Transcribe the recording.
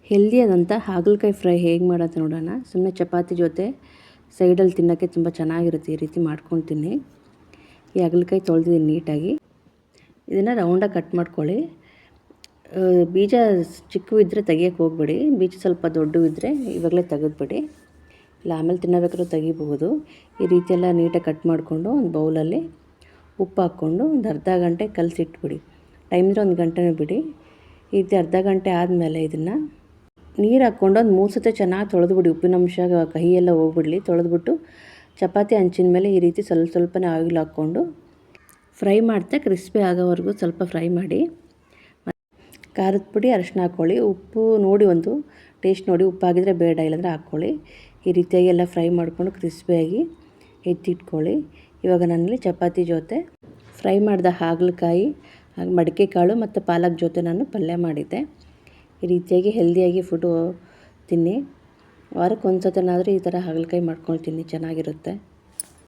ಹೆಲ್ದಿಯಾದಂಥ ಹಾಗಲಕಾಯಿ ಫ್ರೈ ಹೇಗೆ ಮಾಡೋದು ನೋಡೋಣ. ಸುಮ್ಮನೆ ಚಪಾತಿ ಜೊತೆ ಸೈಡಲ್ಲಿ ತಿನ್ನೋಕ್ಕೆ ತುಂಬ ಚೆನ್ನಾಗಿರುತ್ತೆ. ಈ ರೀತಿ ಮಾಡ್ಕೊತೀನಿ. ಈ ಹಾಗಲಕಾಯಿ ತೊಳೆದಿದ್ದೀನಿ ನೀಟಾಗಿ. ಇದನ್ನು ರೌಂಡಾಗಿ ಕಟ್ ಮಾಡ್ಕೊಳ್ಳಿ. ಬೀಜ ಚಿಕ್ಕವು ಇದ್ದರೆ ತೆಗಿಯೋಕ್ಕೆ ಹೋಗ್ಬೇಡಿ. ಬೀಜ ಸ್ವಲ್ಪ ದೊಡ್ಡವು ಇದ್ದರೆ ಇವಾಗಲೇ ತೆಗೆದುಬಿಡಿ. ಇಲ್ಲ ಆಮೇಲೆ ತಿನ್ನಬೇಕಾದ್ರೂ ತೆಗಿಬಹುದು. ಈ ರೀತಿ ಎಲ್ಲ ನೀಟಾಗಿ ಕಟ್ ಮಾಡಿಕೊಂಡು ಒಂದು ಬೌಲಲ್ಲಿ ಉಪ್ಪು ಹಾಕ್ಕೊಂಡು ಒಂದು ಅರ್ಧ ಗಂಟೆ ಕಲಸಿಟ್ಬಿಡಿ. ಟೈಮ್ ಇದ್ದರೆ 1 ಗಂಟೆನೂ ಬಿಡಿ. ಈ ರೀತಿ ಅರ್ಧ ಗಂಟೆ ಆದಮೇಲೆ ಇದನ್ನು ನೀರು ಹಾಕ್ಕೊಂಡು ಒಂದು 3 ಸತಿ ಚೆನ್ನಾಗಿ ತೊಳೆದ್ಬಿಡಿ. ಉಪ್ಪಿನಂಶ ಕೈಯೆಲ್ಲ ಹೋಗ್ಬಿಡಲಿ. ತೊಳೆದ್ಬಿಟ್ಟು ಚಪಾತಿ ಹಂಚಿನ ಮೇಲೆ ಈ ರೀತಿ ಸ್ವಲ್ಪನೇ ಆಯಿಲ್ ಹಾಕ್ಕೊಂಡು ಫ್ರೈ ಮಾಡ್ತಾ ಕ್ರಿಸ್ಪಿ ಆಗೋವರೆಗೂ ಸ್ವಲ್ಪ ಫ್ರೈ ಮಾಡಿ. ಖಾರದ ಪುಡಿ, ಅರಿಶಿನ ಹಾಕ್ಕೊಳ್ಳಿ. ಉಪ್ಪು ನೋಡಿ, ಒಂದು ಟೇಸ್ಟ್ ನೋಡಿ, ಉಪ್ಪಾಗಿದ್ದರೆ ಬೇಡ, ಇಲ್ಲಾಂದರೆ ಹಾಕ್ಕೊಳ್ಳಿ. ಈ ರೀತಿಯಾಗಿ ಎಲ್ಲ ಫ್ರೈ ಮಾಡಿಕೊಂಡು ಕ್ರಿಸ್ಪಿಯಾಗಿ ಎತ್ತಿಟ್ಕೊಳ್ಳಿ. ಇವಾಗ ನಾನಲ್ಲಿ ಚಪಾತಿ ಜೊತೆ ಫ್ರೈ ಮಾಡಿದ ಹಾಗಲಕಾಯಿ, ಮಡಿಕೆ ಕಾಳು ಮತ್ತು ಪಾಲಕ್ ಜೊತೆ ನಾನು ಪಲ್ಯ ಮಾಡಿದ್ದೆ. ಈ ರೀತಿಯಾಗಿ ಹೆಲ್ದಿಯಾಗಿ ಫುಡ್ಡು ತಿನ್ನಿ. ವಾರಕ್ಕೆ ಒಂದು ಸತಿನಾದರೂ ಈ ಥರ ಹಾಗಲಕಾಯಿ ಮಾಡ್ಕೊಂಡು ತಿನ್ನಿ, ಚೆನ್ನಾಗಿರುತ್ತೆ.